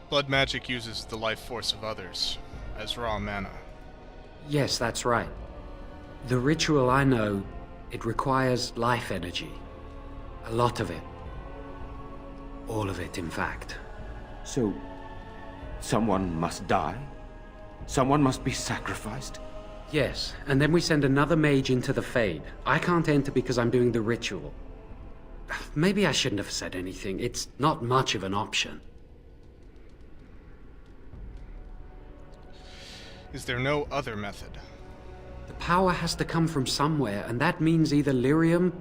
Blood magic uses the life force of others as raw mana. Yes, that's right. The ritual I know, it requires life energy. A lot of it. All of it, in fact. So, someone must die? Someone must be sacrificed? Yes, and then we send another mage into the Fade. I can't enter because I'm doing the ritual. Maybe I shouldn't have said anything. It's not much of an option. Is there no other method? The power has to come from somewhere, and that means either lyrium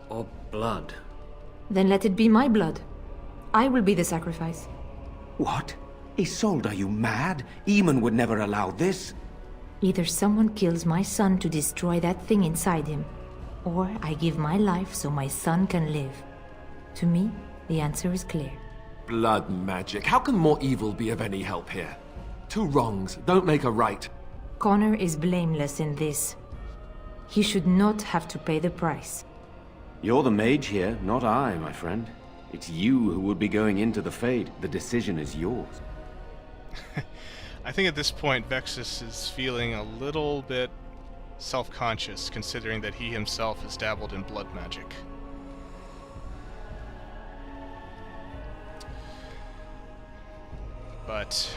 or blood. Then let it be my blood. I will be the sacrifice. What? Isolde, are you mad? Eamon would never allow this. Either someone kills my son to destroy that thing inside him, or I give my life so my son can live. To me, the answer is clear. Blood magic. How can more evil be of any help here? Two wrongs don't make a right. Connor is blameless in this. He should not have to pay the price. You're the mage here, not I, my friend. It's you who would be going into the Fade. The decision is yours. I think at this point Vexus is feeling a little bit self-conscious, considering that he himself has dabbled in blood magic. But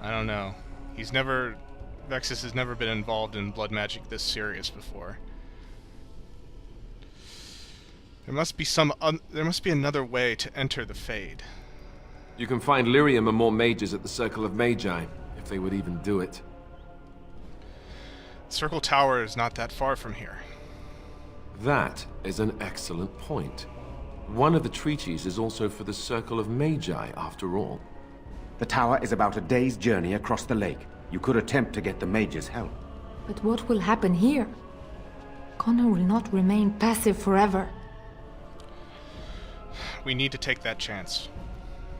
I don't know. Vexus has never been involved in blood magic this serious before. There must be another way to enter the Fade. You can find lyrium and more mages at the Circle of Magi, if they would even do it. Circle Tower is not that far from here. That is an excellent point. One of the treaties is also for the Circle of Magi, after all. The tower is about a day's journey across the lake. You could attempt to get the mage's help. But what will happen here? Connor will not remain passive forever. We need to take that chance.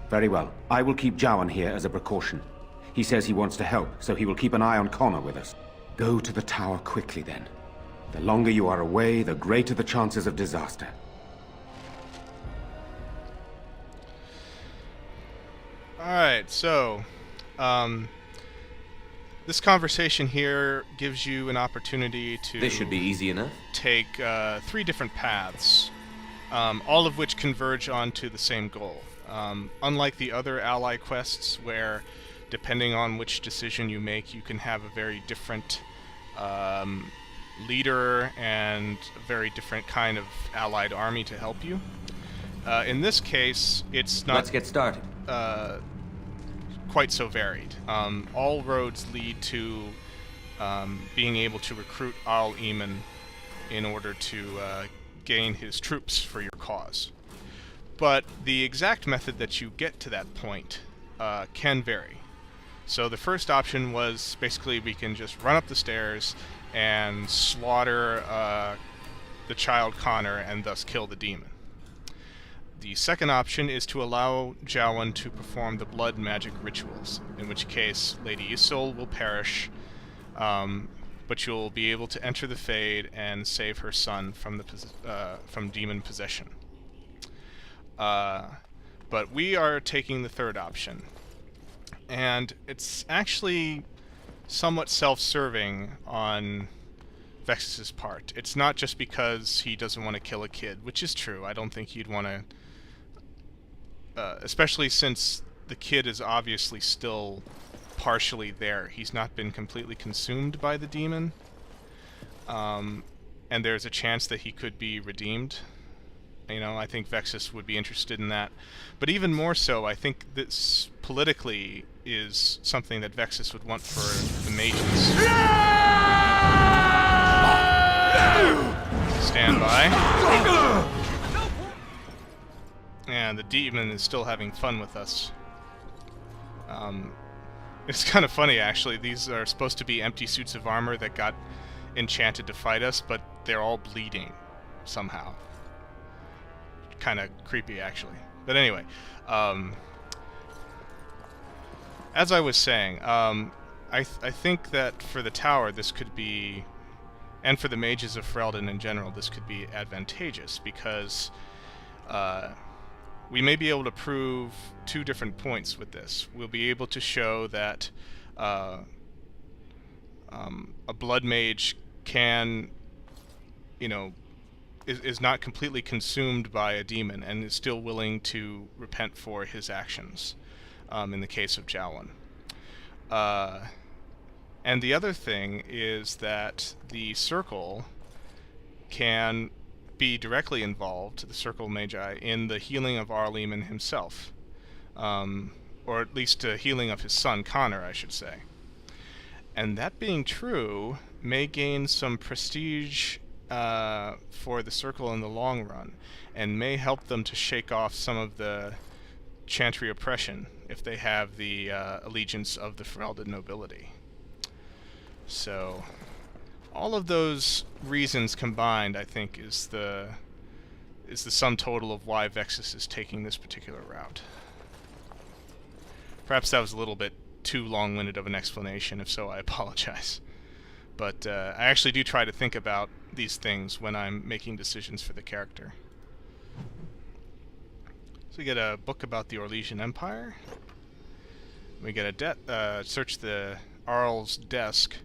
Very well. I will keep Jowan here as a precaution. He says he wants to help, so he will keep an eye on Connor with us. Go to the tower quickly, then. The longer you are away, the greater the chances of disaster. Alright, so, this conversation here gives you an opportunity to... This should be easy enough. ...take 3 different paths, all of which converge onto the same goal. Unlike the other ally quests, where, depending on which decision you make, you can have a very different leader and a very different kind of allied army to help you. In this case, it's not... Let's get started. Quite so varied. All roads lead to being able to recruit Al Eamon in order to gain his troops for your cause. But the exact method that you get to that point can vary. So the first option was basically we can just run up the stairs and slaughter the child Connor and thus kill the demon. The second option is to allow Jowan to perform the blood magic rituals, in which case Lady Isolde will perish, but you'll be able to enter the Fade and save her son from demon possession. But we are taking the third option, and it's actually somewhat self-serving on Vexus's part. It's not just because he doesn't want to kill a kid, which is true. I don't think he'd want to... especially since the kid is obviously still partially there. He's not been completely consumed by the demon. And there's a chance that he could be redeemed. You know, I think Vexus would be interested in that. But even more so, I think this politically is something that Vexus would want for the mages. Stand by. And the demon is still having fun with us. It's kind of funny, actually. These are supposed to be empty suits of armor that got enchanted to fight us, but they're all bleeding somehow. Kind of creepy, actually. But anyway, as I was saying, I think that for the tower this could be, and for the mages of Ferelden in general, this could be advantageous, because we may be able to prove two different points with this. We'll be able to show that a blood mage can, is not completely consumed by a demon and is still willing to repent for his actions, in the case of Jowin. And the other thing is that the Circle can be directly involved, the Circle of Magi, in the healing of Arl Eamon himself. Or at least healing of his son, Connor, I should say. And that being true, may gain some prestige for the Circle in the long run, and may help them to shake off some of the Chantry oppression if they have the allegiance of the Ferelden nobility. So, all of those reasons combined, I think, is the sum total of why Vexus is taking this particular route. Perhaps that was a little bit too long-winded of an explanation. If so, I apologize. But I actually do try to think about these things when I'm making decisions for the character. So we get a book about the Orlesian Empire. We get a search the Arl's desk,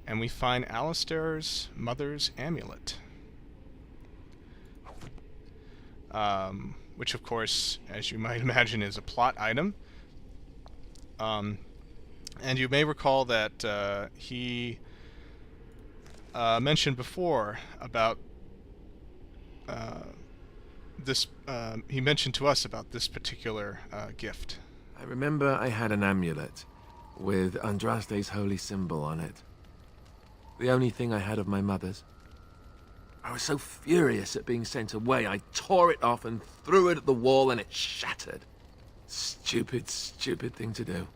and we find Alistair's mother's amulet. Which, of course, as you might imagine, is a plot item. And you may recall that he mentioned before about this. He mentioned to us about this particular gift. I remember I had an amulet with Andraste's holy symbol on it. The only thing I had of my mother's. I was so furious at being sent away, I tore it off and threw it at the wall and it shattered. Stupid, stupid thing to do.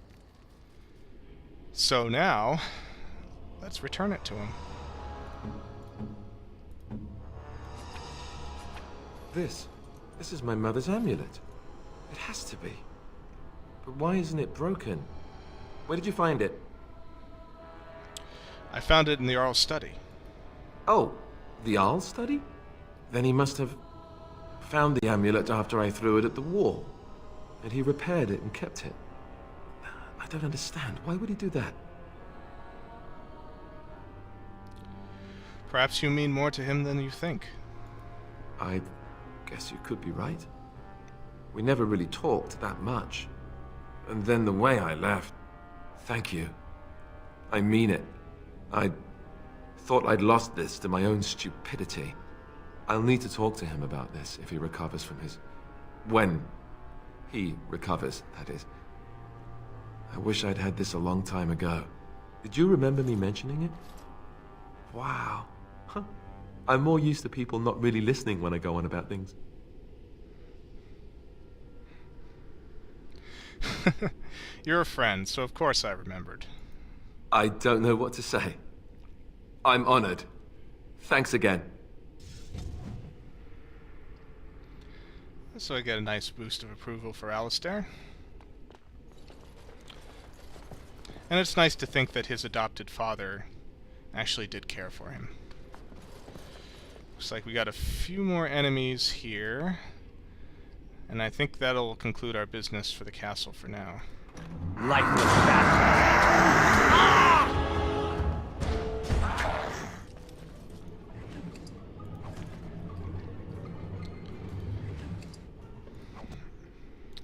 So now, let's return it to him. This is my mother's amulet. It has to be. But why isn't it broken? Where did you find it? I found it in the Arl's study. Oh, the Arl's study? Then he must have found the amulet after I threw it at the wall. And he repaired it and kept it. I don't understand. Why would he do that? Perhaps you mean more to him than you think. I guess you could be right. We never really talked that much. And then the way I left... Thank you. I mean it. I thought I'd lost this to my own stupidity. I'll need to talk to him about this if he recovers from his... When he recovers, that is. I wish I'd had this a long time ago. Did you remember me mentioning it? Wow. Huh. I'm more used to people not really listening when I go on about things. You're a friend, so of course I remembered. I don't know what to say. I'm honored. Thanks again. So I get a nice boost of approval for Alistair. And it's nice to think that his adopted father actually did care for him. Looks like we got a few more enemies here. And I think that'll conclude our business for the castle for now. Lifeless bastard!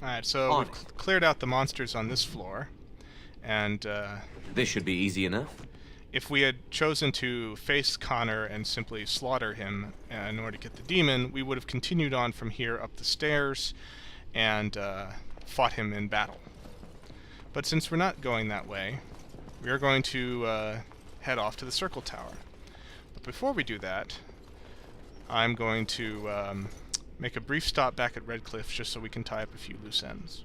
Alright, so we've cleared out the monsters on this floor. And This should be easy enough. if we had chosen to face Connor and simply slaughter him in order to get the demon, we would have continued on from here up the stairs and fought him in battle. But since we're not going that way, we are going to head off to the Circle Tower. But before we do that, I'm going to make a brief stop back at Redcliffe just so we can tie up a few loose ends.